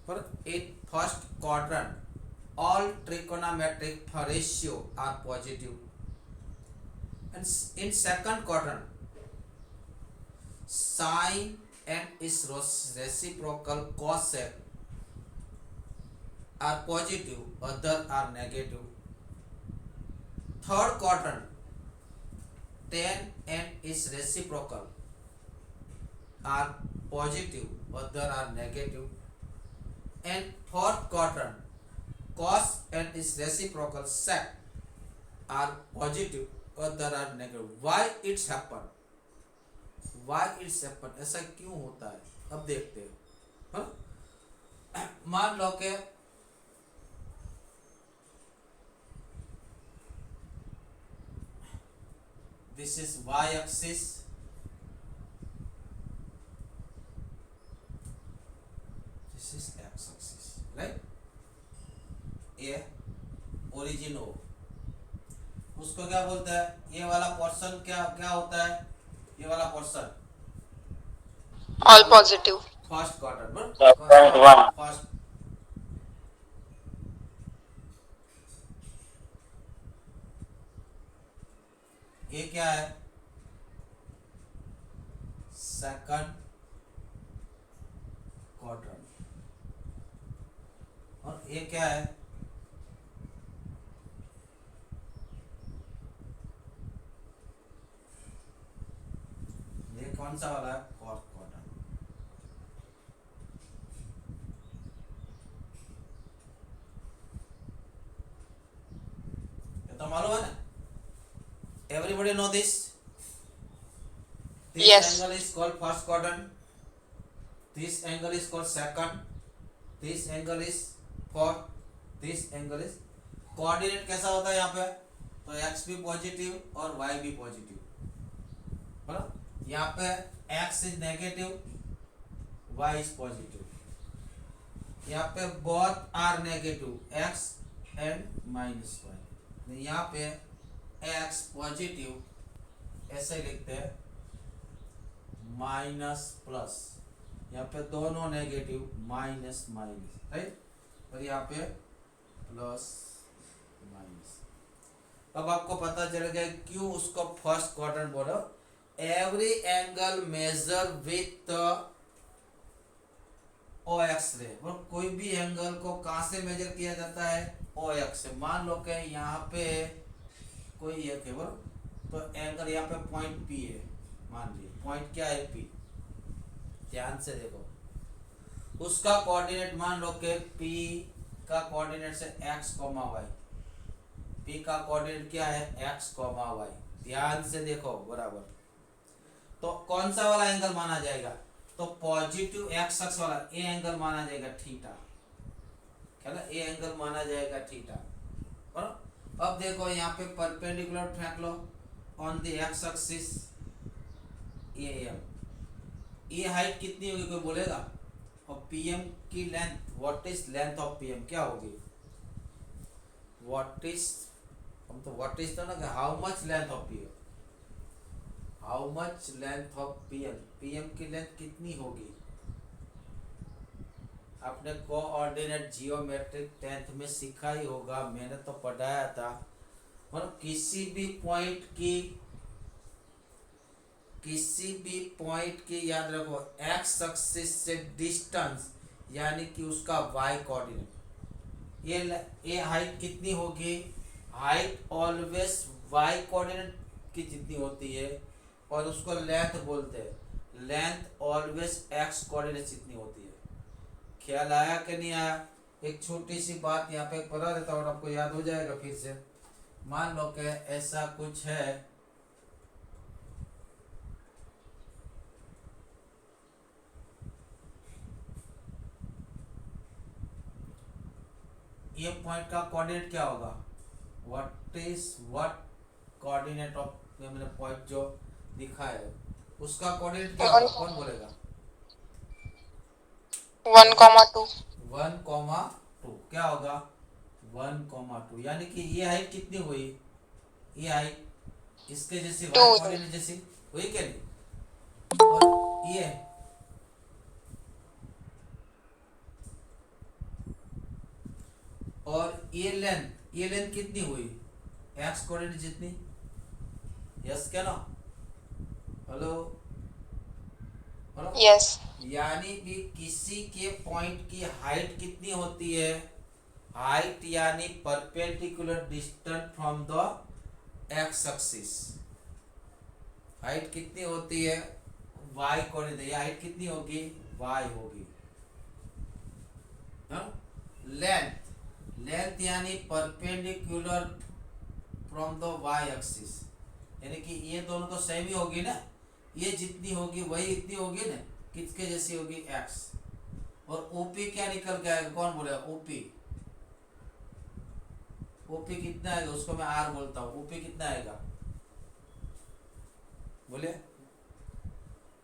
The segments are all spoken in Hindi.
For in first quadrant, all trigonometric ratio are positive, and in second quadrant, sine and its reciprocal cosec are positive, other are negative. Third quadrant, tan and its reciprocal are positive, other are negative. And fourth quadrant, cos and its reciprocal sec are positive, other are negative. Why it's happen? Why it's happen? ऐसा क्यों होता है? अब देखते हैं. हाँ? मान लो कि this is y axis, this is x axis, right? ये ओरिजिन हो, उसको क्या बोलते हैं? ये वाला पोर्शन क्या क्या होता है? ये वाला portion All positive. First quarter पर फर्स्ट. ये क्या है? Second quarter. और ये क्या है? ये कौन सा वाला है? Fourth quarter. ये तो मालूम है ना? Everybody know this? This Yes. angle is called first quadrant. This angle is called second. This angle is fourth. This angle is. Coordinate कैसा होता है यहाँ पे? तो x भी पॉजिटिव और y भी पॉजिटिव. बराबर. यहाँ पे x is negative, y is positive. यहाँ पे both are negative, x and minus y. यहाँ पे x पॉजिटिव, ऐसे लिखते हैं, माइनस प्लस. यहाँ पे दोनों नेगेटिव, माइनस माइनस, राइट. और यहाँ पे प्लस माइनस. अब आपको पता चल गया क्यों उसको फर्स्ट क्वाड्रेंट बोलो. Every angle measure with O X ray. और कोई भी एंगल को कहाँ से मेजर किया जाता है? ओ एक्स से. मान लो कि यहाँ पे कोई एक है, तो एंगल यहाँ पे पॉइंट पी है. मान लीजिए पॉइंट क्या है? पी. ध्यान से देखो, उसका कोऑर्डिनेट मान लो कि पी का कोऑर्डिनेट से x, y. पी का कोऑर्डिनेट क्या है? x, y. ध्यान से देखो बराबर. तो कौन सा वाला एंगल माना जाएगा? तो पॉजिटिव x अक्ष वाला ए एंगल माना जाएगा थीटा. क्या ना? ए एंगल माना जाएगा थीटा. और अब देखो यहाँ पे परपेंडिकुलर फेंक लो on the X axis A M. ये हाइट कितनी होगी कोई बोलेगा? और पीएम की length, what is length of PM, क्या होगी? व्हाट इज, हम तो व्हाट इज तो ना, how much length of PM, how much length of PM. PM की लेंथ कितनी होगी? आपने कोऑर्डिनेट जियोमेट्रिक 10th में सीखा ही होगा, मैंने तो पढ़ाया था. मतलब किसी भी पॉइंट की याद रखो, एक्स एक्सिस से डिस्टेंस यानी कि उसका वाई कोऑर्डिनेट. ये हाइट कितनी होगी? हाइट ऑलवेज वाई कोऑर्डिनेट की जितनी होती है, और उसको लेंथ बोलते हैं. लेंथ ऑलवेज एक्स कोऑर्डिनेट जितनी होती है. ख्याल आया कि नहीं आया? एक छोटी सी बात यहाँ पे बता देता हूँ, आपको याद हो जाएगा फिर से. मान लो कि ऐसा कुछ है, ये पॉइंट का कोऑर्डिनेट क्या होगा? व्हाट कोऑर्डिनेट ऑफ, मैंने पॉइंट जो दिखा है उसका कोऑर्डिनेट क्या होगा? कौन बोलेगा? 1,2. 1,2. क्या होगा? 1,2. यानी कि ये हाइट कितनी हुई? ये हाइट इसके जैसी, वाई कोऑर्डिनेट जैसी हुई क्या नहीं? और ये और ये लेंथ कितनी हुई एक्स कोऑर्डिनेट जितनी, यस क्या ना, हेलो हेलो, Yes. यानी कि किसी के पॉइंट की हाइट कितनी होती है, हाइट यानी perpendicular distance from the X axis, height कितनी होती है वाई कोऑर्डिनेट, हाइट कितनी होगी वाई होगी, लेंथ यानी perpendicular from the Y axis, यानी कि ये दोनों तो सेम ही होगी ना, ये जितनी होगी वही इतनी होगी ना, किसके जैसी होगी एक्स, और ओपी क्या निकल के आएगा, कौन बोलेगा ओपी, ओपी कितना आएगा, उसको मैं आर बोलता हूँ, ओपी कितना आएगा बोले,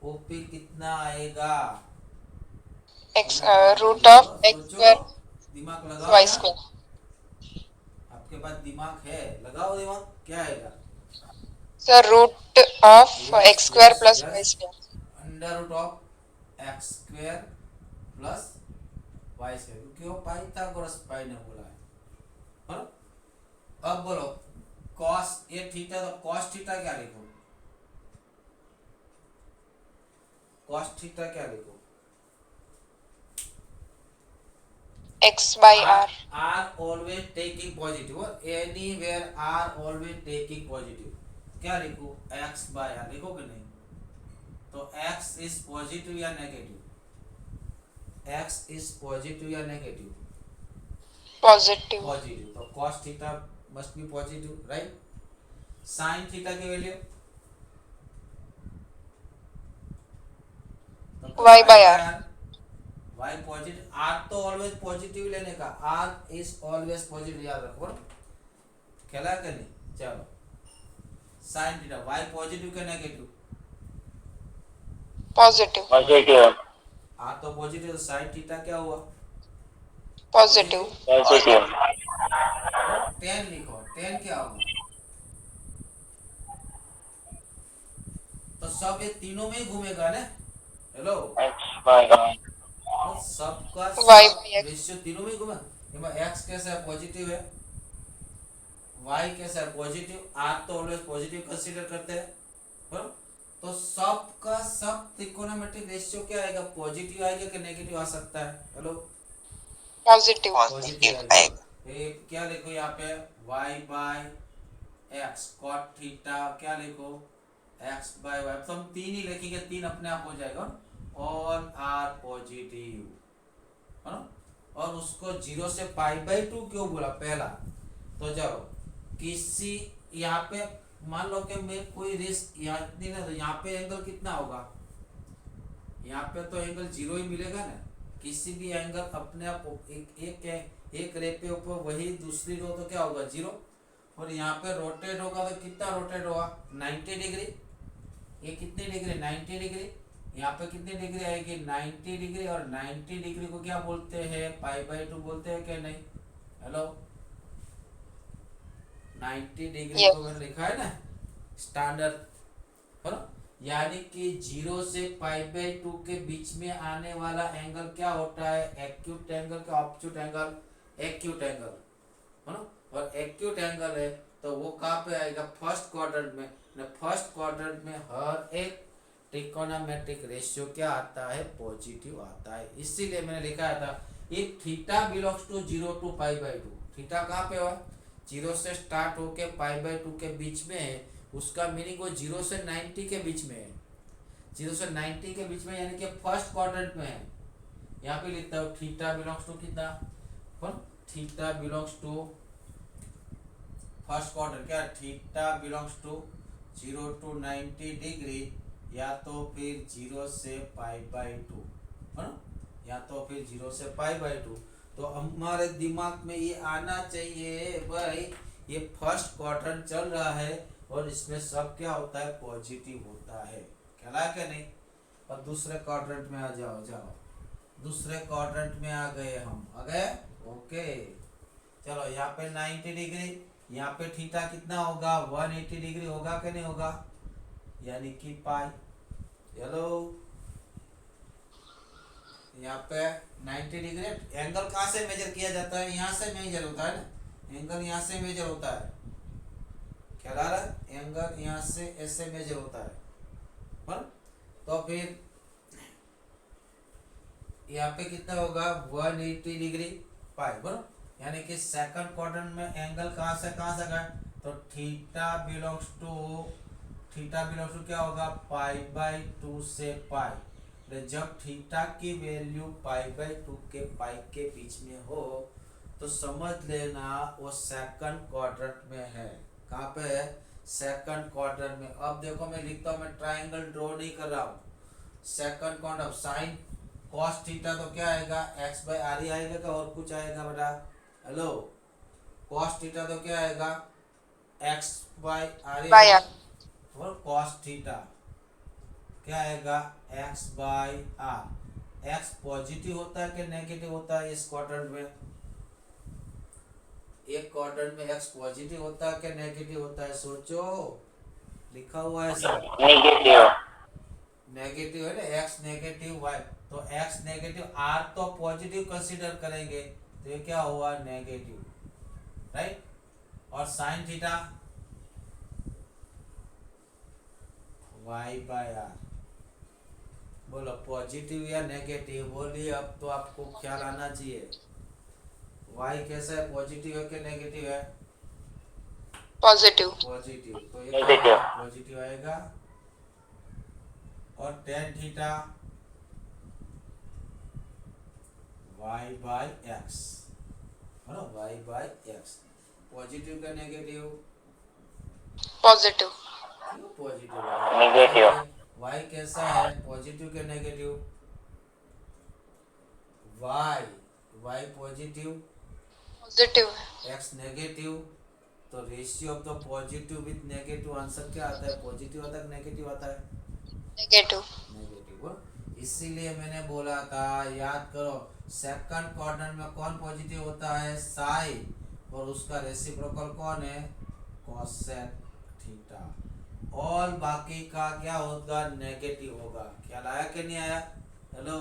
ओपी कितना आएगा, X जल्दी root of बोलो, x सोचो, square दिमाग लगाओ y यार, square. आपके पास दिमाग है, लगाओ दिमाग, क्या आएगा, So root of yes x square yes plus y yes, square. Under root of X square plus Y square, क्योंकि वो पाइथागोरस पाई ने बोला है ना? अब बोलो कॉस, ये थीटा, तो कॉस थीटा क्या लिखो, कॉस थीटा क्या लिखो, X by r. Are always taking positive, anywhere are always taking positive, क्या लिखो एक्स बाय आर लिखो कि नहीं, तो एक्स इज पॉजिटिव या नेगेटिव, एक्स इज पॉजिटिव या नेगेटिव, Positive. पॉजिटिव, तो cos theta must be positive right, sin theta की वैल्यू, तो Y by r. y positive, r तो ऑलवेज पॉजिटिव लेने का, r इज ऑलवेज पॉजिटिव, याद रखो खेला कि नहीं, चलो sin थीटा, y पॉजिटिव के नेगेटिव, Positive. पॉजिटिव r तो पॉजिटिव, sin थीटा क्या हुआ Positive. पॉजिटिव और tan लिखो, tan क्या होगा, तो सब ये तीनों में ही घूमेगा ना, हेलो, एक्स बाय तो सबका Y सब by x. रेशियो तीनों में ही घूमा, एक्स कैसा है पॉजिटिव है, वाई कैसा है पॉजिटिव, आर तो ऑलवेज पॉजिटिव कंसीडर करते हैं, बराबर, तो सबका सब त्रिकोणोमेट्रिक रेशियो क्या आएगा, पॉजिटिव आएगा कि नेगेटिव आ सकता है, हेलो, Positive. पॉजिटिव आएगा, ये क्या लिखो यहाँ पे y by x cot theta, क्या लिखो एक्स बाय वाई, तो हम तीन ही लिखेंगे, तीन अपने आप हो जाएगा, ऑल आर पॉजिटिव, है ना, और उसको 0 से पाई बाय 2 क्यों बोला पहला, तो चलो किसी यहाँ पे मान लो कि मैं कोई रिस्क यहाँ नहीं ना, तो यहाँ पे एंगल कितना होगा, यहाँ पे तो एंगल 0 ही मिलेगा ना, किसी भी एंगल अपने आप एक रे पे ऊपर वही दूसरी रो तो क्या होगा 0, और यहाँ पे रोटेट होगा तो कितना रोटेट होगा 90 डिग्री, ये कितनी डिग्री 90 डिग्री, यहाँ पे कितनी डिग्री आएगी 90 डिग्री, और 90 डिग्री को क्या बोलते हैं पाई बाय 2 बोलते हैं क्या नहीं, हेलो 90 डिग्री Yes. को मैंने लिखा है ना स्टैंडर्ड, है ना, यानी कि 0 से पाई बाय 2 के बीच में आने वाला एंगल क्या होता है, एक्यूट एंगल का ऑपोजिट एंगल एक्यूट एंगल, है ना, और एक्यूट एंगल है तो वो कहाँ पे आएगा फर्स्ट क्वाड्रेंट में, फर्स्ट क्वाड्रेंट में हर एक ट्रिकोणोमेट्रिक रेशियो क्या आता है पॉजिटिव आता है, इसीलिए मैंने लिखा था if theta belongs to 0 to pi by 2, थीटा कहाँ पे हुआ 0 से स्टार्ट होके पाई बाय 2 के बीच में है, उसका मीनिंग वो 0 से 90 के बीच में है, 0 से 90 के बीच में यानी कि फर्स्ट क्वाड्रेंट में है, यहाँ पे लिखता हूँ थीटा बिलोंग्स टू कितना, theta belongs to first quadrant, क्या theta belongs to 0 to 90 degree, या तो फिर 0 से पाई बाय 2, है ना, या तो फिर 0 से पाई बाय 2, तो हमारे दिमाग में ये आना चाहिए भाई ये फर्स्ट क्वाड्रेंट चल रहा है और इसमें सब क्या होता है पॉजिटिव होता है, कहला क्या नहीं, और दूसरे क्वाड्रेंट में आ जाओ, दूसरे क्वाड्रेंट में आ गए हम, आ गए ओके, चलो यहाँ पे 90 डिग्री, यहाँ पे थीटा कितना होगा 180 डिग्री होगा कि नहीं होगा, यानी कि पाई, हेलो यहाँ पे 90 डिग्री एंगल कहाँ से मेजर किया जाता है, यहाँ से मेजर होता है ना, एंगल यहाँ से मेजर होता है, ख्याल आ रहा है, एंगल यहाँ से ऐसे मेजर होता है, बराबर। तो फिर यहाँ पे कितना होगा 180 डिग्री पाई, बराबर। यानी कि सेकंड क्वाड्रेंट में एंगल कहाँ से गए, तो थीटा बिलोंग्स टू क्या होगा पाई बाई 2 से पाई। जब थीटा की वैल्यू पाई बाई 2 के बीच में हो तो समझ लेना वो सेकंड क्वाड्रेंट में है। कहाँ पे है, सेकंड क्वाड्रेंट में। अब देखो मैं लिखता हूँ, मैं ट्राइंगल ड्रॉ नहीं कर रहा हूँ, second quadrant. Sine cos theta तो क्या आएगा एक्स बाई आर ही आएगा क्या और कुछ आएगा बेटा, हेलो। कॉस थीटा तो क्या आएगा एक्स बाई आर ही बाय आएगा, आर। और कॉस थीटा क्या आएगा x by r. X positive होता है कि नेगेटिव होता है इस क्वाड्रेंट में, एक क्वाड्रेंट में एक्स पॉजिटिव होता है कि नेगेटिव होता है, सोचो, लिखा हुआ है सब नेगेटिव। नेगेटिव है ना, एक्स नेगेटिव वाई, तो एक्स नेगेटिव आर तो पॉजिटिव कंसीडर करेंगे, तो ये क्या हुआ नेगेटिव, राइट। और sine theta y by r, बोलो पॉजिटिव या नेगेटिव, बोलिए। अब तो आपको ख्याल आना चाहिए वाई कैसा है, पॉजिटिव है कि नेगेटिव है, पॉजिटिव। पॉजिटिव, तो ये नेगेटिव। पॉजिटिव आएगा। और tan theta y by x, है ना, वाई बाई एक्स, पॉजिटिव का नेगेटिव, पॉजिटिव। क्यों पॉजिटिव नेगेटिव। वाई कैसा है पॉजिटिव के negative, y y positive positive है। एक्स नेगेटिव, तो ratio of the positive with negative answer क्या आता है, पॉजिटिव आता है नेगेटिव आता है, नेगेटिव। नेगेटिव। इसीलिए मैंने बोला था, याद करो, सेकंड क्वाड्रेंट में कौन पॉजिटिव होता है साइन, और उसका रेसिप्रोकल कौन है कोसेक थीटा, और बाकी का क्या होगा नेगेटिव होगा। ख्याल आया कि नहीं आया, हेलो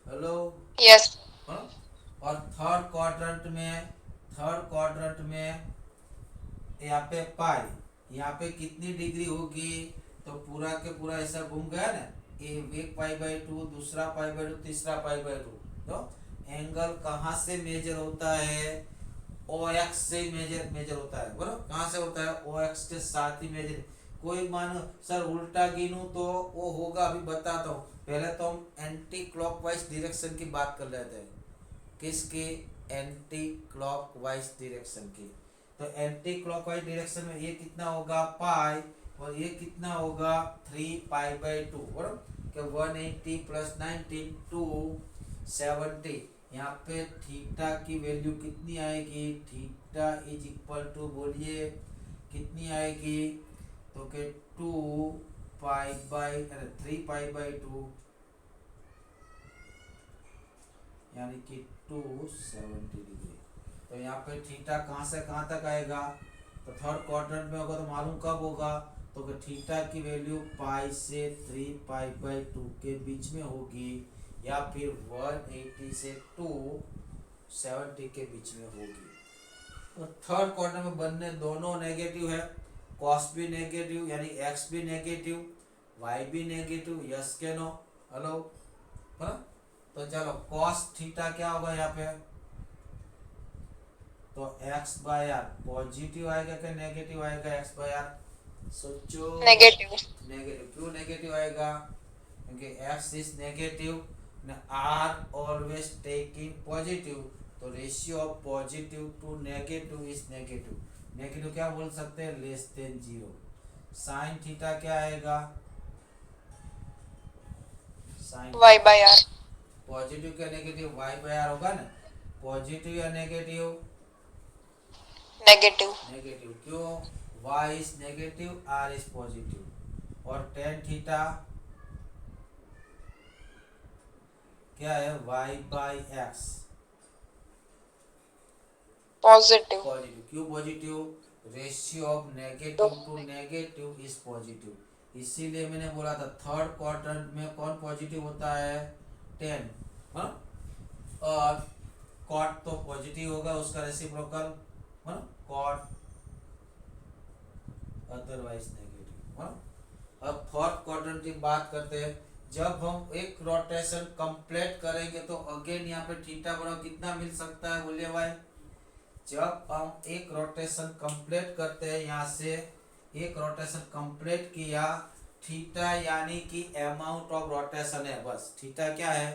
हेलो, यस। हाँ? और थर्ड क्वाड्रेंट में यहाँ पे पाई, यहाँ पे कितनी डिग्री होगी, तो पूरा के पूरा ऐसा घूम गया ना, एक पाई बाई 2, दूसरा पाई बाई 2, तीसरा पाई बाई 2। तो एंगल कहाँ से मेजर होता है, ओ एक्स से मेजर होता है, बराबर। कहाँ से होता है, ओ एक्स के साथ ही मेजर। कोई मानो सर उल्टा गिनूं तो वो होगा, अभी बताता हूँ। पहले तो हम एंटी क्लॉकवाइज डायरेक्शन की बात कर लेते हैं, किसकी, एंटी क्लॉकवाइज डायरेक्शन की। तो एंटी क्लॉकवाइज डायरेक्शन में ये कितना होगा पाई, और ये कितना होगा 3 पाई बाई 2, बराबर। कि 180 प्लस 19 270। यहाँ पे थीटा की वैल्यू कितनी आएगी, थीटा इज इक्वल टू, बोलिए कितनी आएगी, तो कि 2 पाई बाई 3 पाई बाई 2, यानी कि 270 डिग्री। तो यहाँ पे थीटा कहाँ से कहाँ तक आएगा, तो थर्ड क्वाड्रेंट में होगा तो मालूम कब होगा, तो कि थीटा की वैल्यू पाई से 3 पाई बाई 2 के बीच में होगी, या फिर 180 से 270 के बीच में होगी। तो थर्ड क्वाड्रेंट में बनने दोनों नेगेटिव है, कॉस भी नेगेटिव यानी एक्स भी नेगेटिव, वाई भी नेगेटिव, यस के नो, हेलो, हाँ। तो चलो कॉस थीटा क्या होगा यहाँ पे, तो एक्स बाय आर पॉजिटिव आएगा कि नेगेटिव आएगा एक्स बाय आर, सोचो। नेगेटिव। नेगेटिव, क्यों नेगेटिव आएगा, क्योंकि X is negative, R always taking positive, तो ratio of positive to negative is negative. Negative क्या बोल सकते हैं, लेस देन 0। साइन थीटा क्या आएगा, sine Y by R. Positive क्या नेगेटिव, वाई बाय आर होगा ना, पॉजिटिव या नेगेटिव, नेगेटिव। नेगेटिव, क्यों, y is negative, r is positive. और टेन थीटा क्या है, y by x, positive. Positive, क्यों positive, ratio of negative to negative is positive. इसीलिए मैंने बोला था थर्ड क्वाड्रेंट में कौन पॉजिटिव होता है, 10, हाँ। और कॉट तो पॉजिटिव होगा, उसका रेसिप्रोकल, हाँ, कॉट अदरवाइज नेगेटिव, हाँ। अब फोर्थ क्वाड्रेंट की बात करते हैं। जब हम एक रोटेशन कंप्लीट करेंगे तो अगेन यहाँ पे थीटा बराबर कितना मिल सकता है, बोलिए भाई। जब हम एक रोटेशन कंप्लीट करते हैं, यहाँ से एक रोटेशन कंप्लीट किया, थीटा यानी कि अमाउंट ऑफ रोटेशन है, बस। थीटा क्या है,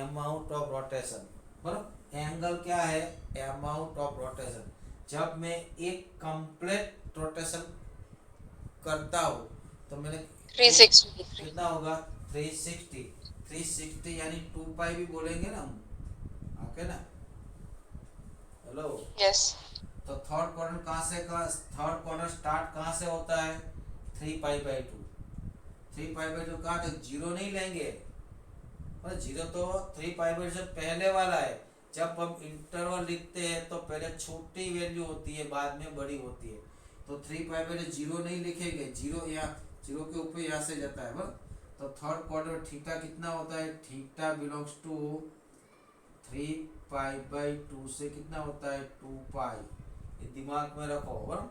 अमाउंट ऑफ रोटेशन, बराबर। एंगल क्या है, अमाउंट ऑफ रोटेशन। जब मैं एक कंप्लीट रोटेशन करता हूँ तो मैंने 360 degree. कितना होगा, 360। 360 यानी 2 पाई भी बोलेंगे ना हम, ओके ना। हेलो। Yes. तो थर्ड क्वाड्रेंट कहाँ से का, थर्ड क्वाड्रेंट स्टार्ट कहाँ से होता है, 3 पाई/2। 3 पाई/2 कहाँ तक, जीरो नहीं लेंगे, और जीरो तो 3 पाई/2 से पहले वाला है। जब हम इंटरवल लिखते हैं तो पहले छोटी वैल्यू होती है, बाद में बड़ी होती है। तो 3 पाई/2 जीरो नहीं लिखेंगे, जीरो यहाँ, जीरो के ऊपर यहाँ से जाता है, बस। तो थर्ड क्वाड्रेंट थीटा कितना होता है, थीटा बिलोंग्स टू 3 पाई/2 से कितना होता है, 2 पाई। ये दिमाग में रखो, बस।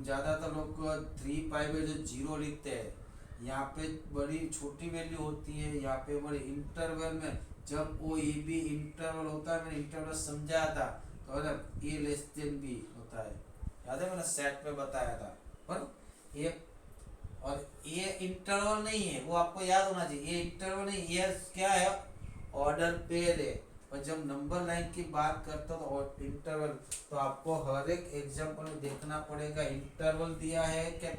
ज़्यादातर लोग 3 पाई/2 जीरो लिखते हैं, यहाँ पे बड़ी छोटी वैल्यू होती है, यहाँ पे बड़े इंटरवल में। जब ओ ए बी इंटरवल होता है, मैंने इंटरवल समझाया था, तो मतलब ए लेस देन बी होता है, याद है, मैंने सेट में बताया था। पर ये, और ये इंटरवल नहीं है, वो आपको याद होना चाहिए, ये इंटरवल नहीं, ये क्या है, ऑर्डर पेयर है। पर जब नंबर लाइन की बात करते हो तो इंटरवल, तो आपको हर एक एग्जाम्पल में देखना पड़ेगा इंटरवल दिया है क्या,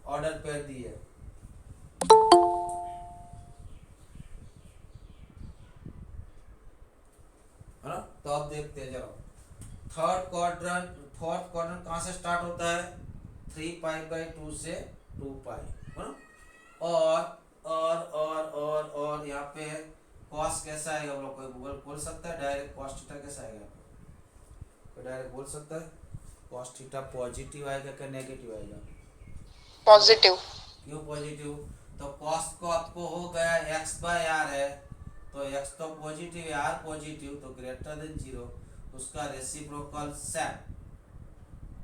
ऑर्डर पेयर दी है। है ना। तो अब देखते हैं जरा, थर्ड क्वाड्रेंट, फोर्थ क्वाड्रेंट कहाँ से स्टार्ट होता है, 3 पाई/2 से 2 पाई, है ना। और यहाँ पे कॉस कैसा आएगा, हम लोग कोई गूगल खोल सकता है डायरेक्ट, कॉस थीटा कैसा आएगा, यहाँ पे कोई डायरेक्ट बोल सकता है, कॉस थीटा पॉजिटिव आएगा क्या नेगेटिव आएगा, Positive. क्यों पॉजिटिव, तो कॉस को आपको हो गया x/r है, तो x तो पॉजिटिव है, r पॉजिटिव, तो ग्रेटर देन जीरो, उसका रेसिप्रोकल सेक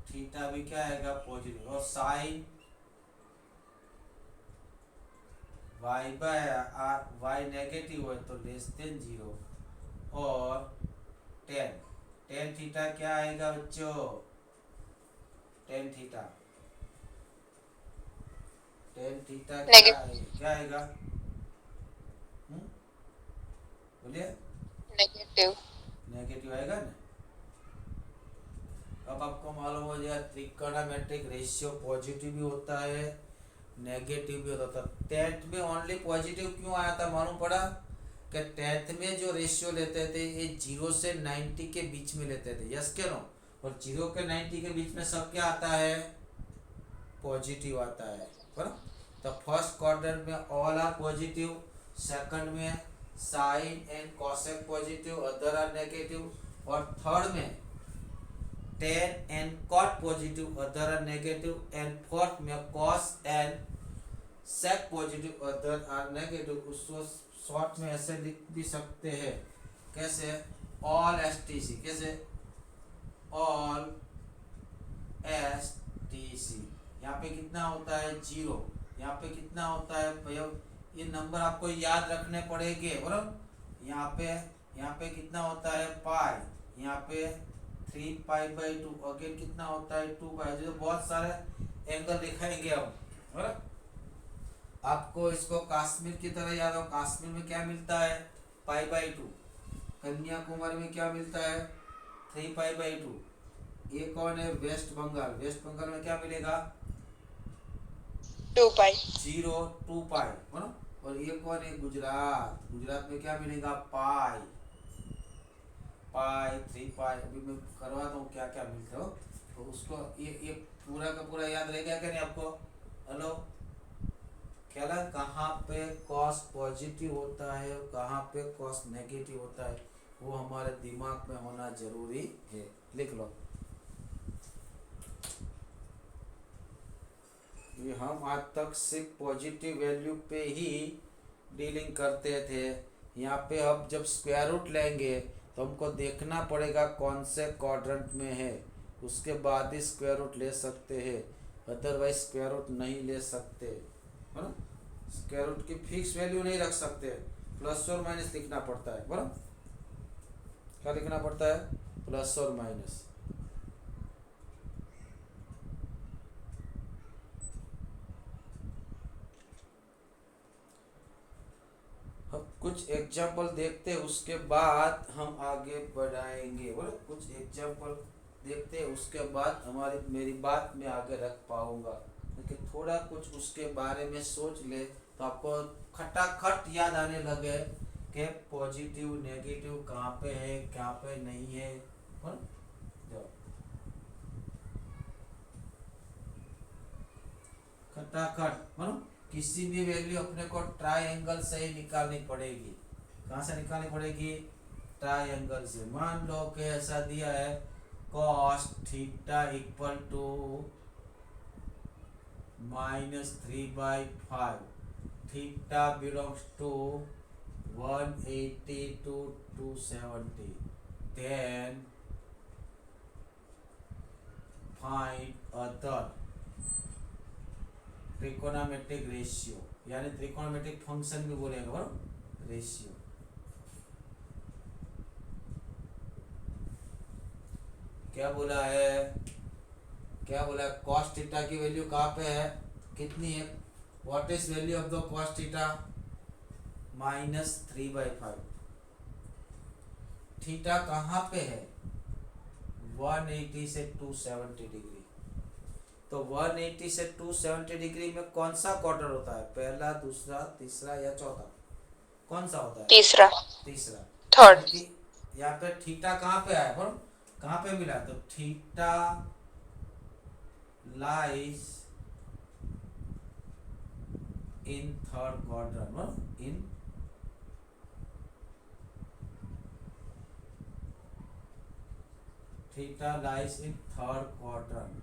थीटा भी क्या आएगा, पॉजिटिव। और साइन y/r, y नेगेटिव है तो लेस देन जीरो। और टेन, टेन थीटा क्या आएगा बच्चों, टेन थीटा, टेन थीटा क्या आएगा, क्या आएगा, बोलिए, Negative. नेगेटिव आएगा ना। अब आपको मालूम हो जाएगा त्रिकोणमितिक रेशियो पॉजिटिव भी होता है, नेगेटिव भी होता था। टेंथ में ओनली पॉजिटिव क्यों आया था, मालूम पड़ा कि टेंथ में जो रेशियो लेते थे ये 0 से 90 के बीच में लेते थे, यस क्या नो। और 0 के 90 के बीच में सब क्या आता है, पॉजिटिव आता है, बराबर। तो फर्स्ट क्वाड्रेंट में ऑल आर पॉजिटिव, सेकंड में sine and cosec positive, other are negative, और थर्ड में tan and cot positive, other are negative, and fourth में cos and sec positive, other are negative. उसको शॉर्ट में ऐसे लिख भी सकते हैं, कैसे, ऑल एसटीसी, कैसे, ऑल एसटीसी। यहाँ पे कितना होता है, जीरो, यहाँ पे कितना होता है भैया, ये नंबर आपको याद रखने पड़ेंगे, बराबर। यहाँ पे कितना होता है, पाई, यहाँ पे 3 पाई/2, अगेन कितना होता है, 2 पाई। जो बहुत सारे एंगल दिखाएंगे हम, बराबर। आपको इसको कश्मीर की तरह याद हो, कश्मीर में क्या मिलता है, पाई/2। कन्याकुमारी में क्या मिलता है, 3 पाई/2। ये कौन है, वेस्ट बंगाल, वेस्ट बंगाल में क्या मिलेगा, 2 pi. 0 2 पाई, है ना। और ये कौन है, गुजरात, गुजरात में क्या मिलेगा, पाई, पाई 3 पाई। अभी मैं करवाता हूँ क्या क्या मिलता हो, तो उसको ये पूरा का पूरा याद रहेगा क्या नहीं आपको, हेलो। ख्याल है कहाँ पे कॉस पॉजिटिव होता है और कहाँ पे कॉस नेगेटिव होता है, वो हमारे दिमाग में होना जरूरी है, लिख लो। ये हम आज तक सिर्फ पॉजिटिव वैल्यू पे ही डीलिंग करते थे। यहाँ पे अब जब स्क्वायर रूट लेंगे तो हमको देखना पड़ेगा कौन से क्वाड्रेंट में है, उसके बाद ही स्क्वायर रूट ले सकते हैं, अदरवाइज स्क्वायर रूट नहीं ले सकते, है ना। स्क्वायर रूट की फिक्स वैल्यू नहीं रख सकते, प्लस और माइनस लिखना पड़ता है, बराबर। क्या लिखना पड़ता है? प्लस और माइनस। अब कुछ एग्जाम्पल देखते हैं, उसके बाद हम आगे बढ़ाएंगे। बोले कुछ एग्जाम्पल देखते हैं, उसके बाद हमारी मेरी बात में आगे रख पाऊंगा। लेकिन थोड़ा कुछ उसके बारे में सोच ले तो आपको खटाखट याद आने लगे कि पॉजिटिव नेगेटिव कहाँ पे है, कहाँ पे नहीं है। बोल जाओ खटाखट, बोलो। किसी भी वैल्यू अपने को ट्रायंगल से ही निकालनी पड़ेगी। कहाँ से निकालनी पड़ेगी? ट्रायंगल से। मान लो कि ऐसा दिया है cos theta equal to -3/5, theta belongs to 180 to 270, then find other trigonometric ratio, यानी त्रिकोणामेट्रिक फंक्शन भी बोलेंगे, बराबर, रेशियो। क्या बोला है? क्या बोला है? cos थीटा की वैल्यू कहाँ पे है, कितनी है? What is value of the cos theta? -3/5। Theta कहाँ पे है? 180 से 270 डिग्री। तो 180 से 270 डिग्री में कौन सा क्वार्टर होता है? पहला, दूसरा, तीसरा या चौथा? कौन सा होता है? तीसरा। तीसरा। थर्ड। यानी कि यहाँ पे थीटा कहाँ पे आया, बोलो, कहाँ पे मिला? तो theta lies in third quadrant, बोलो, in theta lies in third quadrant.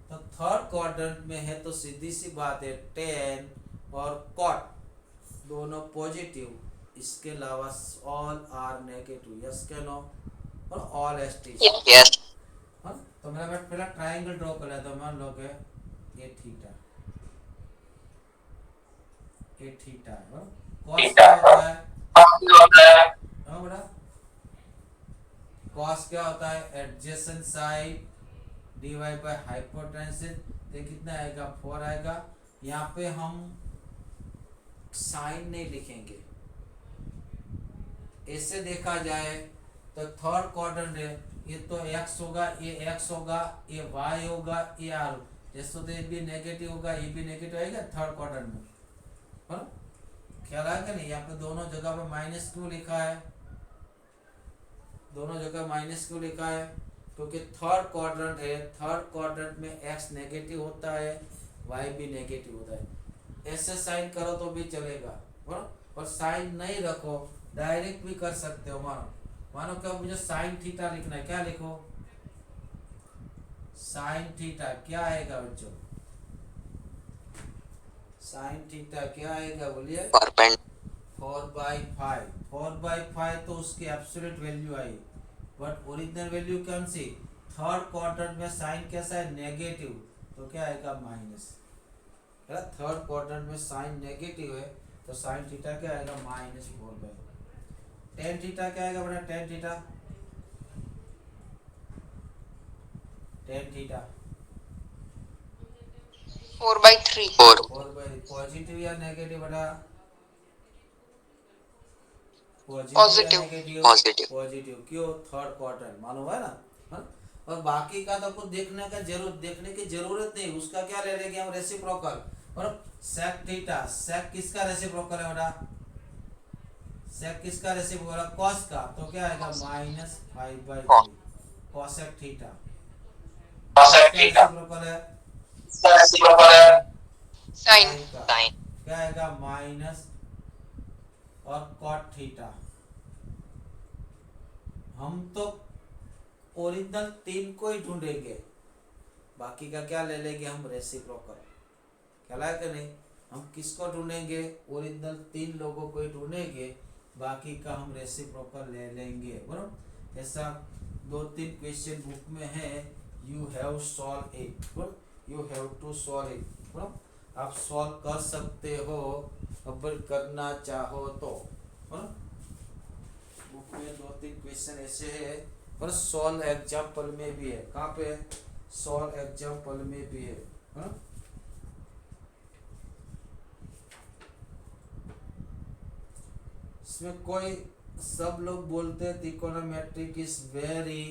तो थर्ड क्वाड्रेंट में है तो सीधी सी बात है, टेन और कॉट दोनों पॉजिटिव, इसके अलावा ऑल आर नेगेटिव। यस के नो? और ऑल एस टी। यस। हाँ, तो मैं पहला ट्रायंगल ड्रॉ कर लेता हूँ। मान लो कि ये थीटा, ये थीटा है, कॉस क्या होता है? हाँ बेटा, कॉस क्या होता है? Adjacent side divide by hypotenuse. तो कितना आएगा? 4 आएगा। यहाँ पे हम साइन नहीं लिखेंगे। ऐसे देखा जाए तो थर्ड क्वाड्रेंट है, ये तो x होगा, ये x होगा, ये y होगा, ये r। जैसे तो ये भी नेगेटिव होगा, ये भी नेगेटिव आएगा थर्ड क्वाड्रेंट में, पर ख्याल आएगा नहीं? यहाँ पे दोनों जगह पे माइनस क्यों लिखा है? दोनों जगह माइनस क्यों लिखा है? क्योंकि थर्ड क्वाड्रेंट है, थर्ड क्वाड्रेंट में x नेगेटिव होता है, y भी नेगेटिव होता है। ऐसे साइन करो तो भी चलेगा, और साइन नहीं रखो, डायरेक्ट भी कर सकते हो। मानो क्या, मुझे साइन थीटा लिखना है, क्या लिखो? साइन थीटा क्या आएगा बच्चों? साइन थीटा क्या आएगा, बोलिए? 4/5। 4/5 तो उसकी absolute value I, but original value कौन सी? थर्ड क्वाड्रेंट में साइन कैसा है? नेगेटिव, तो क्या आएगा? माइनस। थर्ड क्वाड्रेंट में साइन नेगेटिव है तो साइन थीटा क्या आएगा? -4/5। टेन थीटा क्या आएगा बेटा? Tan theta, tan theta 4/3। 4/, positive या नेगेटिव बेटा? पॉजिटिव या नेगेटिव? पॉजिटिव। क्यों? थर्ड क्वाड्रेंट मालूम है ना, हाँ? और बाकी का तो कुछ देखने की जरूरत नहीं, उसका क्या ले लेंगे हम? रेसिप्रोकल। और सेक थीटा, सेक किसका रेसिप्रोकल है बेटा? सेक किसका रेसिप्रोकल है? कॉस का, तो क्या आएगा? -5/3 कॉसेक थीटा। रेसिप्रोकल है साइन। साइन का, क्या आएगा? माइनस, और कॉट थीटा। हम तो ओरिजिनल 3 को ही ढूंढेंगे, बाकी का क्या ले लेंगे हम? रेसिप्रोकल। ख्याल है कि नहीं। हम किसको ढूंढेंगे, ओरिजिनल 3 लोगों को ही ढूंढेंगे, बाकी का हम रेसिप्रोकल ले लेंगे बराबर। ऐसा 2-3 क्वेश्चन बुक में है, यू हैव सॉल्व इट बराबर, you have to solve it बराबर। आप सॉल्व कर सकते हो अगर करना चाहो तो बराबर। बुक में 2-3 क्वेश्चन ऐसे है और सॉल्व एग्जाम्पल में भी है। कहाँ पे है, सॉल्व एग्जाम्पल में भी है बराबर। इसमें कोई सब लोग बोलते हैं trigonometric is very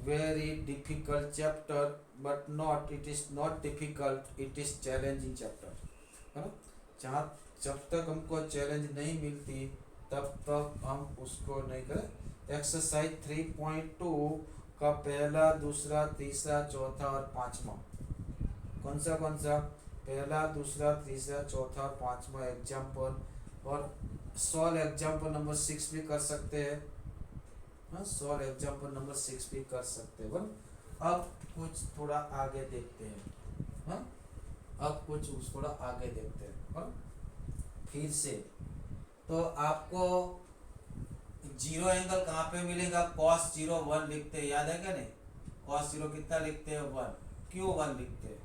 very difficult chapter, but not, it is not difficult, it is challenging chapter है ना। जहाँ जब तक हमको चैलेंज नहीं मिलती तब तक हम उसको नहीं करें। एक्सरसाइज 3.2 का पहला, दूसरा, तीसरा, चौथा और पांचवा कौन सा पहला, दूसरा, तीसरा, चौथा और पांचवा एग्जाम्पल, और सॉल्व एग्जाम्पल नंबर 6 भी कर सकते हैं। हाँ, सॉल्व एग्जाम्पल नंबर 6 भी कर सकते हैं। अब कुछ थोड़ा आगे देखते हैं। हाँ, अब कुछ थोड़ा आगे देखते हैं। हाँ? फिर से तो आपको जीरो एंगल कहाँ पे मिलेगा, cos 0 1 लिखते हैं, याद है क्या नहीं। cos 0 कितना लिखते हैं 1, क्यों 1 लिखते हैं,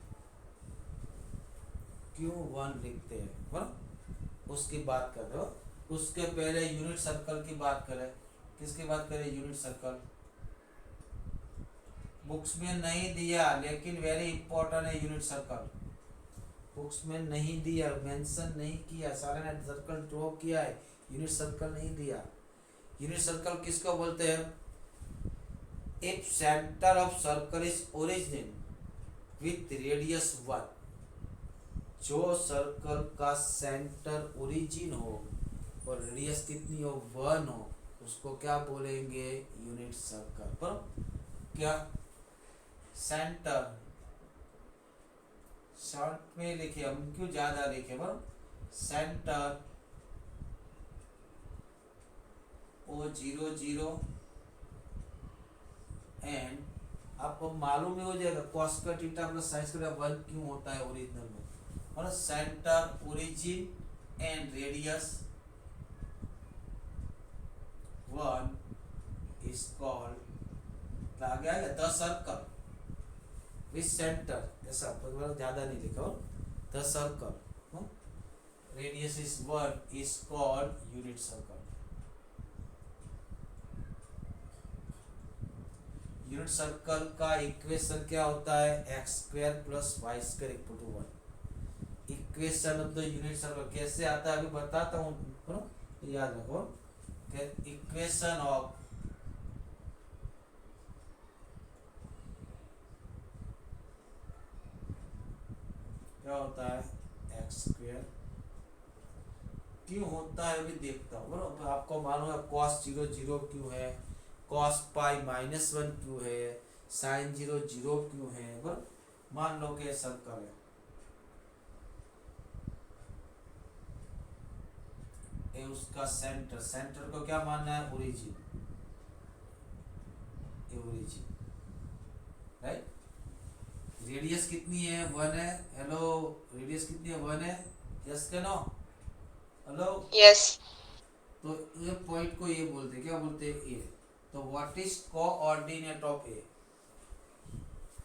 क्यों 1 लिखते हैं बराबर। उसकी बात कर रहे हो। उसके पहले यूनिट सर्कल की बात करें, किसकी बात करें, यूनिट सर्कल। बुक्स में नहीं दिया लेकिन वेरी इंपॉर्टेंट है यूनिट सर्कल। बुक्स में नहीं दिया, मेंशन नहीं किया, सारे ने सर्कल ड्रॉ किया है, यूनिट सर्कल नहीं दिया। यूनिट सर्कल किसको बोलते हैं, if centre of circle is origin with radius 1, जो सर्कल का सेंटर ओरिजिन हो और रेडियस कितनी हो 1 हो, उसको क्या बोलेंगे, यूनिट सर्कल। पर क्या सेंटर शॉर्ट में लिखे, हम क्यों ज्यादा लिखे पर सेंटर O00 एंड आपको मालूम ही हो जाएगा cos का थीटा प्लस sin स्क्वायर 1 क्यों होता है ओरिजिनल में, और centre origin and radius 1 is called, आ गया द सर्कल विथ सेंटर, ऐसा ज्यादा नहीं लिखा, the circle radius is 1 is called unit circle. Unit circle का इक्वेशन क्या होता है, X square plus Y square equal to 1। Equation of the unit circle कैसे आता है अभी बताता हूँ, याद रखो। इक्वेशन ऑफ क्या होता है, एक्स स्क्वायर क्यों होता है अभी देखता हूँ। तो आपको मालूम है cos 0 0 क्यों है, cos पाई -1 क्यों है, sin 0 0 क्यों है। बराबर, मान लो कि सर्कल है, ये उसका सेंटर, सेंटर को क्या मानना है, ओरिजिन, ये ओरिजिन राइट। रेडियस कितनी है 1 है, हेलो रेडियस कितनी है 1 है, यस के नो, हेलो Yes. तो ये पॉइंट को ये बोलते हैं, क्या बोलते हैं, ए। तो what is coordinate of A,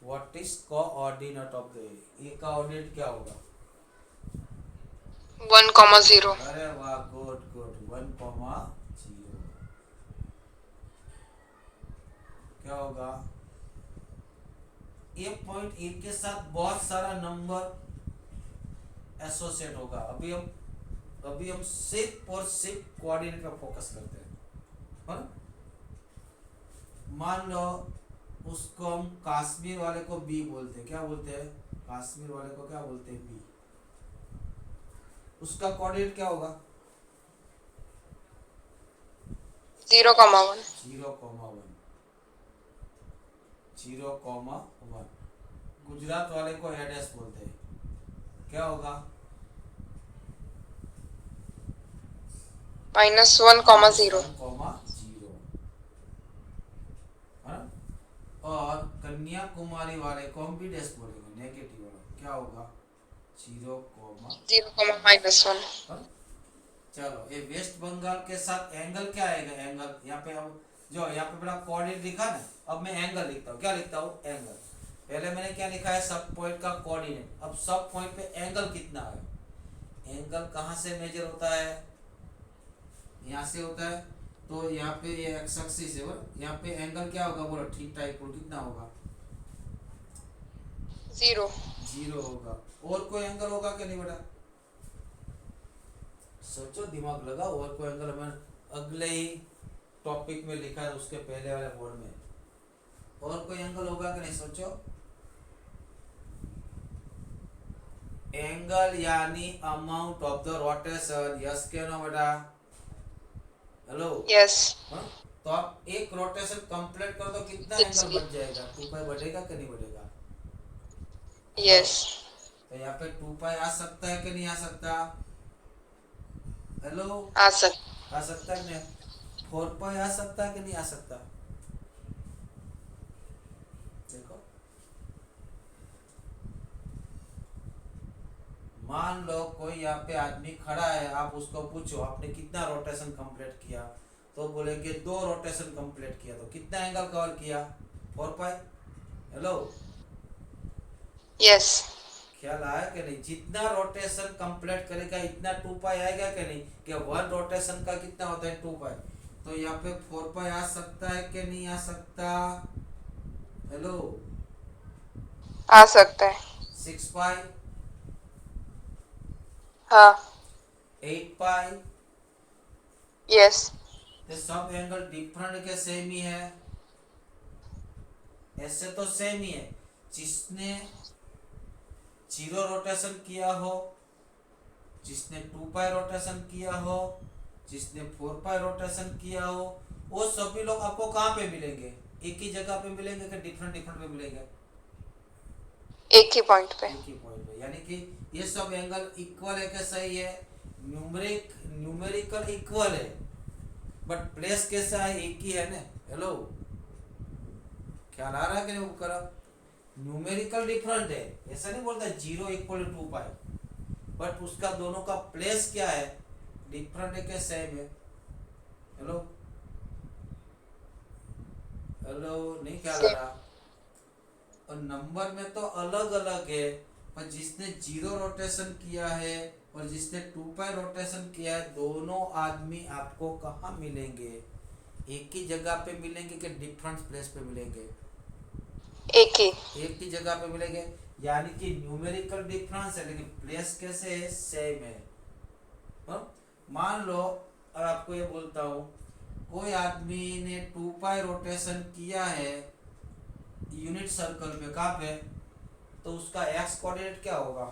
what is coordinate of A, A का ऑर्डिनेट क्या होगा, 1,0. अरे वाह, गुड गुड, 1,0 क्या होगा, ये पॉइंट ए के साथ बहुत सारा नंबर एसोसिएट होगा। अभी हम सिर्फ और सिर्फ कोऑर्डिनेट पे फोकस करते हैं। और मान लो उसको हम कश्मीर वाले को बी बोलते हैं, क्या बोलते हैं, कश्मीर वाले को क्या बोलते हैं, बी। उसका कोऑर्डिनेट क्या होगा, 0,1. 0,1, 0,1। गुजरात वाले को एडएस बोलते हैं, क्या होगा, -1,0. 1,0। और कन्याकुमारी वाले को हम भी डैश बोलेंगे, नेगेटिव वाला क्या होगा, 0,-1. हाँ? चलो ये वेस्ट बंगाल के साथ एंगल क्या आएगा, एंगल यहाँ पे अब जो यहाँ पे बड़ा कोऑर्डिनेट लिखा ना, अब मैं एंगल लिखता हूँ, क्या लिखता हूँ, एंगल। पहले मैंने क्या लिखा है, सब पॉइंट का कोऑर्डिनेट, अब सब पॉइंट पे एंगल कितना है। एंगल कहाँ से मेजर होता है, यहाँ से होता है। तो यहाँ पे ये एक्स एक्सिस है, यहाँ पे एंगल क्या होगा बोलो, थीटा इक्वल कितना होगा, 0. 0 होगा। और कोई एंगल होगा कि नहीं बेटा, सोचो, दिमाग लगाओ। और कोई एंगल मैंने अगले ही टॉपिक में लिखा है, उसके पहले वाले बोर्ड में। और कोई एंगल होगा कि नहीं, सोचो। एंगल यानी amount of the rotation, yes के नो बेटा, हेलो। Yes. हाँ? तो आप एक रोटेशन कंप्लीट कर दो, कितना एंगल 60. बच जाएगा, 2 पाई बढ़ेगा कि नहीं बढ़ेगा, हेलो। Yes. तो यहाँ पे 2 पाई आ सकता है कि नहीं आ सकता, हेलो, आ सकता. आ सकता है कि नहीं, 4 पाई आ सकता है कि नहीं आ सकता, देखो। मान लो कोई यहाँ पे आदमी खड़ा है, आप उसको पूछो आपने कितना रोटेशन कंप्लीट किया, तो बोलेंगे 2 रोटेशन कंप्लीट किया, तो कितना एंगल कवर किया, 4 पाई, हेलो। Yes. ख्याल आया कि नहीं, जितना रोटेशन कंप्लीट करेगा इतना 2 पाई आएगा कि नहीं, कि 1 रोटेशन का कितना होता है 2 पाई। तो यहाँ पे 4 पाई आ सकता है कि नहीं आ सकता, हेलो। आ सकता है. 6 पाई, हाँ. 8 पाई, Yes. ये सब एंगल डिफरेंट के सेम ही है, ऐसे तो सेम ही है। जिसने 0 रोटेशन किया हो, जिसने 2 पाई रोटेशन किया हो, जिसने 4 पाई रोटेशन किया हो, वो सभी लोग आपको कहाँ पे मिलेंगे, एक ही जगह पे मिलेंगे कि डिफरेंट डिफरेंट पे मिलेंगे, एक ही पॉइंट पे. एक ही पॉइंट पे। यानी कि ये सब एंगल इक्वल है कि सही है, न्यूमेरिकल इक्वल है, बट प्लेस कैसा है, एक ही है ना, हेलो। ख्याल आ रहा है कि नहीं उपकरण, न्यूमेरिकल डिफरेंट है, ऐसा नहीं बोलता 0 इक्वल 2 पाई, बट उसका दोनों का प्लेस क्या है, डिफरेंट है कि सेम है, हेलो, हेलो, नहीं ख्याल आ रहा। और नंबर में तो अलग अलग है, पर जिसने 0 रोटेशन किया है और जिसने 2 पाई रोटेशन किया है, दोनों आदमी आपको कहाँ मिलेंगे, एक ही जगह पे मिलेंगे कि डिफरेंट प्लेस पे मिलेंगे, एक ही. एक ही जगह पे मिलेंगे। यानी कि न्यूमेरिकल डिफरेंस है, लेकिन प्लेस कैसे है, सेम है। हाँ? मान लो, और आपको ये बोलता हूँ, कोई आदमी ने 2 पाई रोटेशन किया है यूनिट सर्कल में, कहाँ पे, तो उसका एक्स कोऑर्डिनेट क्या होगा।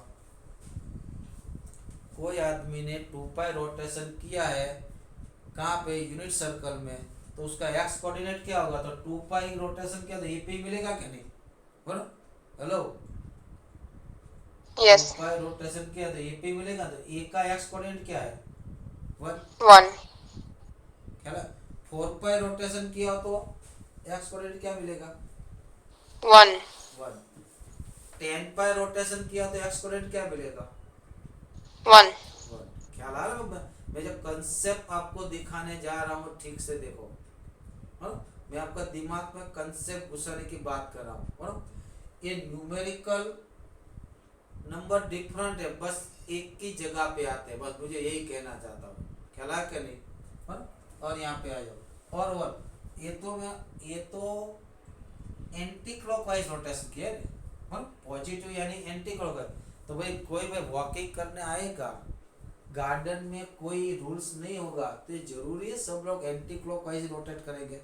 कोई आदमी ने 2 पाई रोटेशन किया है कहाँ पे, यूनिट सर्कल में, तो उसका एक्स कोऑर्डिनेट क्या होगा, तो 2 पाई रोटेशन किया तो ये पे मिलेगा कि नहीं, बोलो, हेलो। Yes. 2 पाई रोटेशन किया तो ये पे मिलेगा, तो ए का एक्स कोऑर्डिनेट क्या है, 1। 1. क्या 4 पाई रोटेशन किया तो एक्स कोऑर्डिनेट क्या मिलेगा, 1. 1। 10 पाई रोटेशन किया तो एक्स कोऑर्डिनेट क्या मिलेगा, 1. 1। ख्याल आ रहा है, मैं जो कंसेप्ट आपको दिखाने जा रहा हूँ ठीक से देखो, हाँ? मैं आपका दिमाग में कंसेप्ट घुसाने की बात कर रहा हूँ, हाँ? ये न्यूमेरिकल नंबर डिफरेंट है, बस एक ही जगह पे आते हैं, बस मुझे यही कहना चाहता हूँ, ख्याल है कि नहीं, हाँ? और यहाँ पे आ जाओ, और ये तो एंटी क्लॉकवाइज रोटेशन किया है, हाँ? पॉजिटिव यानी एंटी क्लॉकवाइज। तो भाई कोई भाई वॉकिंग करने आएगा गार्डन में, कोई रूल्स नहीं होगा, तो ये जरूरी है सब लोग एंटी क्लॉकवाइज रोटेट करेंगे,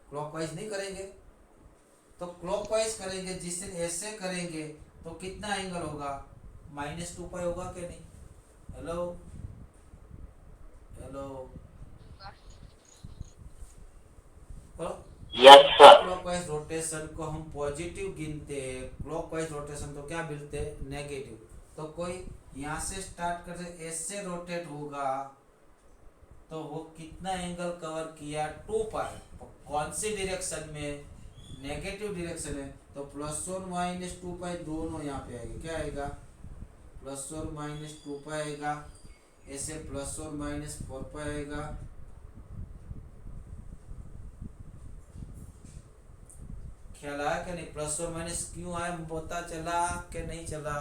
क्लॉकवाइज नहीं करेंगे। तो क्लॉकवाइज करेंगे, जिस दिन ऐसे करेंगे तो कितना एंगल होगा, -2 पाई होगा कि नहीं, hello, hello, yes sir. Clockwise rotation को हम पॉजिटिव गिनते हैं, क्लॉकवाइज रोटेशन तो क्या मिलते हैं, नेगेटिव। तो कोई यहाँ से स्टार्ट करके ऐसे रोटेट होगा तो वो कितना एंगल कवर किया, 2 पाई। कौन सी डायरेक्शन में, नेगेटिव डायरेक्शन है, तो +1 - 2 पाई दोनों यहाँ पे आएगी, क्या आएगा, प्लस और माइनस 2 पाई आएगा, ऐसे प्लस और माइनस 4 पाई आएगा, ख्याल आया कि नहीं? प्लस और माइनस क्यों आया पता चला कि नहीं चला?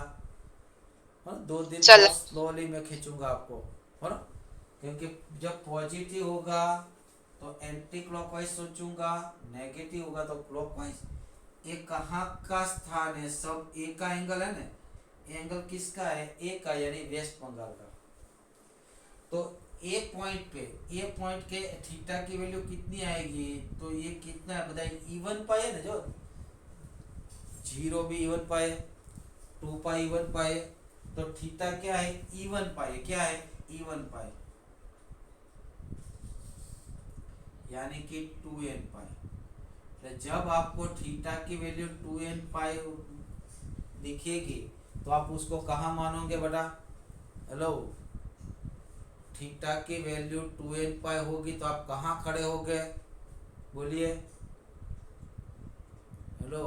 हाँ, 2 दिन चला। बहुत स्लोली मैं खींचूंगा आपको, है ना? क्योंकि जब पॉजिटिव होगा तो एंटी क्लॉकवाइज सोचूंगा, नेगेटिव होगा तो क्लॉकवाइज। ये कहाँ का स्थान है? सब ए का एंगल है ना, एंगल किसका है? ए का, यानी वेस्ट बंगाल का। तो ए पॉइंट के थीटा की वैल्यू कितनी आएगी? तो ये कितना है बताइए? इवन पाई है ना, जो 0 भी इवन पाई, 2 पाई इवन पाई, तो थीटा क्या है? इवन पाई। क्या है? इवन पाई, यानी कि 2n पाई। तो जब आपको थीटा की वैल्यू 2n पाई दिखेगी तो आप उसको कहाँ मानोगे बेटा? हेलो, थीटा की वैल्यू 2n पाई होगी तो आप कहाँ खड़े होगे? बोलिए हेलो।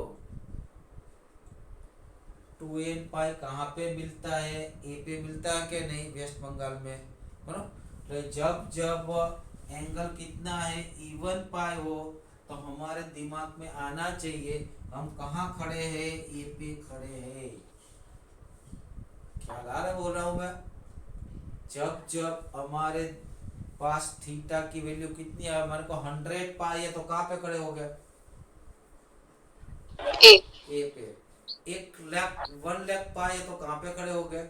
2n पाई कहाँ पे मिलता है? ए पे मिलता है कि नहीं? वेस्ट बंगाल में, है ना? तो जब जब एंगल कितना है? इवन पाई हो, तो हमारे दिमाग में आना चाहिए हम कहाँ खड़े हैं? ए पे खड़े हैं। ख्याल आ रहा है बोल रहा हूँ मैं? जब जब हमारे पास थीटा की वैल्यू कितनी है? हमारे को 100 पाई है तो कहाँ पे खड़े हो गए? ए। ए पे। 1 लाख पाई है तो कहाँ पे खड़े हो गए?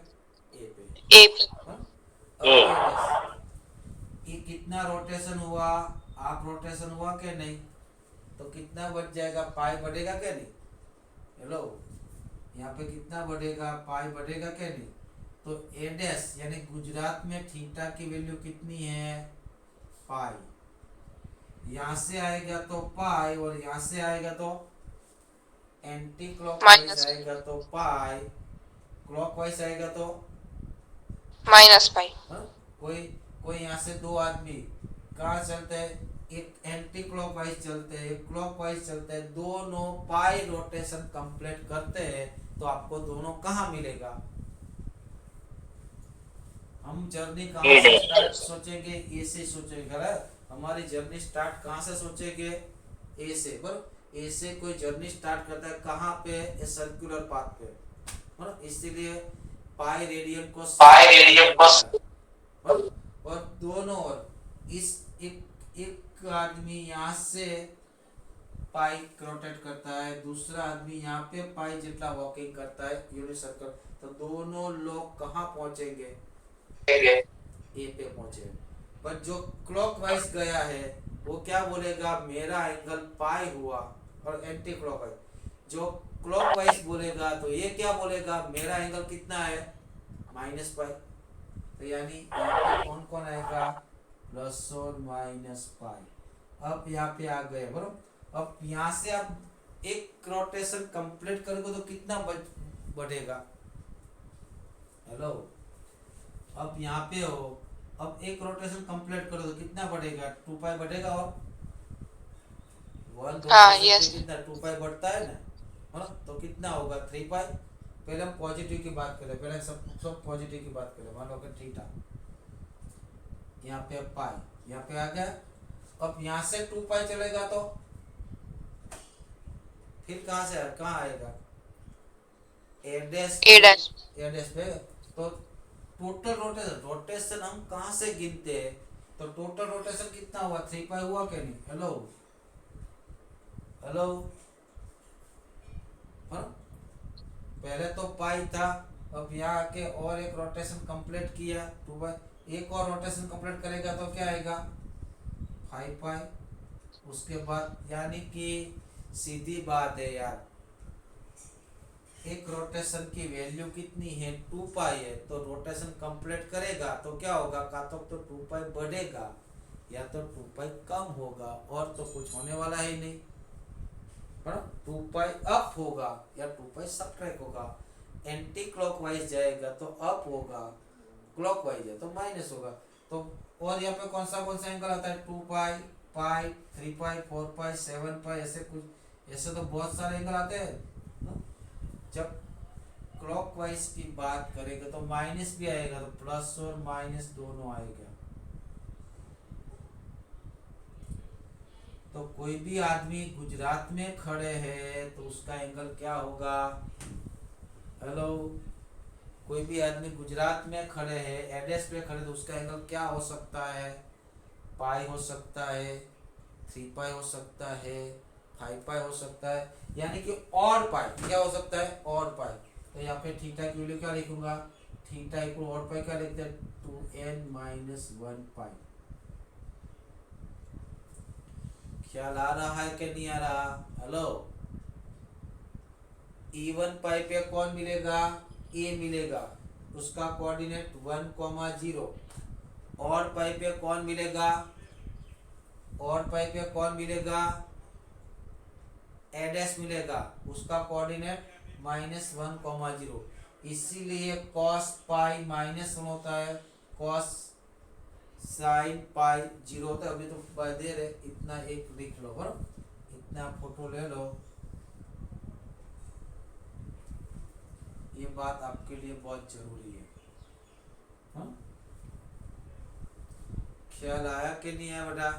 ए पे। ए। हाँ? अब ये कितना रोटेशन हुआ? आप रोटेशन हुआ कि नहीं? तो कितना बढ़ जाएगा? पाई बढ़ेगा क्या नहीं? हेलो, यहाँ पे कितना बढ़ेगा? पाई बढ़ेगा क्या नहीं? तो ए डैश यानी गुजरात में थीटा की वैल्यू कितनी है? पाई। यहाँ से आएगा तो पाई, और यहाँ से आएगा तो एंटी क्लॉकवाइज माइनस। आएगा तो पाई, क्लॉकवाइज आएगा तो माइनस पाई। हाँ? कोई कोई यहाँ से 2 आदमी कहाँ चलते हैं? एक एंटी क्लॉकवाइज चलते हैं, एक क्लॉकवाइज चलते हैं, दोनों पाई रोटेशन कंप्लीट करते हैं, तो आपको दोनों कहाँ मिलेगा? हम जर्नी कहाँ से स्टार्ट सोचेंगे? ए से सोचेंगे। गलत। हमारी जर्नी स्टार्ट कहाँ से सोचेंगे? ए से। बराबर, ए से कोई जर्नी स्टार्ट करता है कहाँ पे? ए सर्कुलर पाथ पे, है ना? इसीलिए पाई रेडियन को और दोनों ओर इस एक आदमी यहाँ से पाई रोटेट करता है, दूसरा आदमी यहाँ पे पाई जितना वॉकिंग करता है यूनिट सर्कल, तो दोनों लोग कहाँ पहुंचेंगे? ए पे पहुंचे। पर जो क्लॉकवाइज गया है वो क्या बोलेगा? मेरा एंगल पाई हुआ। और एंटी क्लॉकवाइज जो क्लॉकवाइज बोलेगा तो ये क्या बोलेगा? मेरा एंगल कितना है? Minus pi. तो यानी यहाँ पे कौन कौन आएगा? प्लस और माइनस पाई। अब यहाँ पे आ गए बरोबर। अब यहाँ से आप एक रोटेशन कंप्लीट करोगे तो कितना बढ़ेगा? हेलो, अब यहाँ पे हो, अब एक रोटेशन कंप्लीट करो तो कितना बढ़ेगा? 2 पाई बढ़ेगा, और 1 हाँ, रोटेशन यस। पे कितना 2 पाई बढ़ता है ना, हाँ? तो कितना होगा? 3 पाई। पहले हम पॉजिटिव की बात करें, पहले सब पॉजिटिव की बात करें। मान लो कि थीटा, यहाँ पे पाई, यहाँ पे आ गया। अब यहाँ से 2 पाई चलेगा तो फिर कहाँ से कहाँ आएगा? ए डैश ए डैश। पे। तो टोटल रोटेशन हम कहाँ से गिनते हैं? तो टोटल रोटेशन कितना हुआ? 3 पाई हुआ कि नहीं? हेलो हेलो, हाँ? पहले तो पाई था, अब यहाँ आके और एक रोटेशन कंप्लीट किया 2 पाई, एक और रोटेशन कंप्लीट करेगा तो क्या आएगा? 5 पाई। उसके बाद यानी कि सीधी बात है यार, एक रोटेशन की वैल्यू कितनी है? 2 पाई है, तो रोटेशन कंप्लीट करेगा तो क्या होगा? का तो 2 पाई बढ़ेगा या तो 2 पाई कम होगा, और तो कुछ होने वाला ही नहीं, है ना? 2 पाई अप होगा या 2 पाई सबट्रैक्ट होगा। एंटी क्लॉकवाइज जाएगा तो अप होगा, क्लॉकवाइज है तो माइनस होगा। तो और यहाँ पे कौन सा एंगल आता है? 2 पाई, पाई, 3 पाई, 4 पाई, 7 पाई, ऐसे कुछ, ऐसे तो बहुत सारे एंगल आते हैं ना? जब क्लॉकवाइज की बात करेंगे तो माइनस भी आएगा, तो प्लस और माइनस दोनों आएगा। तो कोई भी आदमी गुजरात में खड़े हैं तो उसका एंगल क्या होगा? हेलो, कोई भी आदमी गुजरात में खड़े हैं, एड्रेस पे खड़े, तो उसका एंगल क्या हो सकता है? पाई हो सकता है, 3 पाई हो सकता है, 5 पाई हो सकता है, यानी कि और पाई क्या हो सकता है? और पाई। तो यहाँ पे थीटा की वैल्यू क्या लिखूंगा? थीटा इक्वल और पाई क्या लिखते हैं? 2n-1 पाई। ख्याल आ रहा है कि नहीं आ रहा? हेलो, इवन पाई पे कौन मिलेगा? ए मिलेगा, उसका कोऑर्डिनेट 1,0। और पाई पे कौन मिलेगा? और पाई पे कौन मिलेगा? एडस मिलेगा, उसका कोऑर्डिनेट -1,0। इसीलिए cos पाई -1 होता है, cos sin पाई 0 होता है। अभी तो दे रहे, इतना एक लिख लो, बराबर, इतना फोटो ले लो। ये बात आपके लिए बहुत जरूरी है। हाँ, ख्याल आया कि नहीं आया बेटा?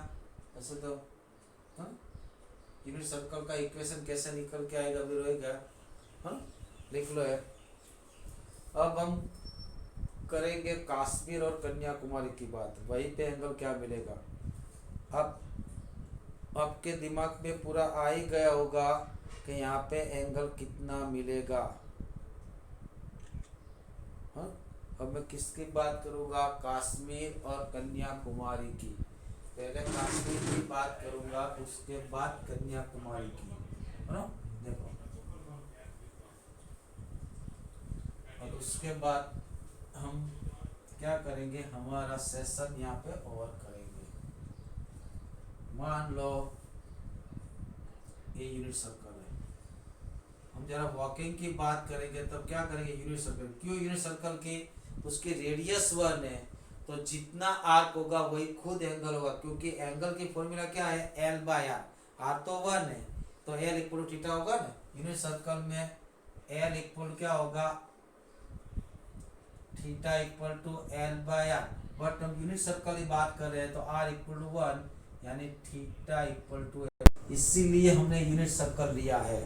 ऐसे तो हाँ, यूनिट सर्कल का इक्वेशन कैसे निकल के आएगा भी रहेगा। हाँ, लिख लो है। अब हम करेंगे कश्मीर और कन्याकुमारी की बात, वहीं पे एंगल क्या मिलेगा। अब आपके दिमाग में पूरा आ ही गया होगा कि यहाँ पे एंगल कितना मिलेगा। हाँ, अब मैं किसकी बात करूँगा? कश्मीर और कन्याकुमारी की। पहले कश्मीर की बात करूँगा, उसके बाद कन्याकुमारी की, है ना? देखो, और उसके बाद हम क्या करेंगे, हमारा सेशन यहाँ पे ओवर करेंगे। मान लो ये यूनिट सर्कल है, हम जरा वॉकिंग की बात करेंगे तब क्या करेंगे? Unit circle. क्यों यूनिट सर्कल की? उसकी रेडियस 1 है, तो जितना आर्क होगा वही खुद एंगल होगा, क्योंकि एंगल की फॉर्मूला क्या है? L/R। आर तो 1 है, तो L इक्वल टू थीटा होगा ना। यूनिट सर्कल में L इक्वल क्या होगा? Theta equal to L/R। But हम यूनिट सर्कल की बात कर रहे हैं तो R इक्वल टू 1, यानी थीटा इक्वल टू, इसीलिए हमने यूनिट सर्कल लिया है।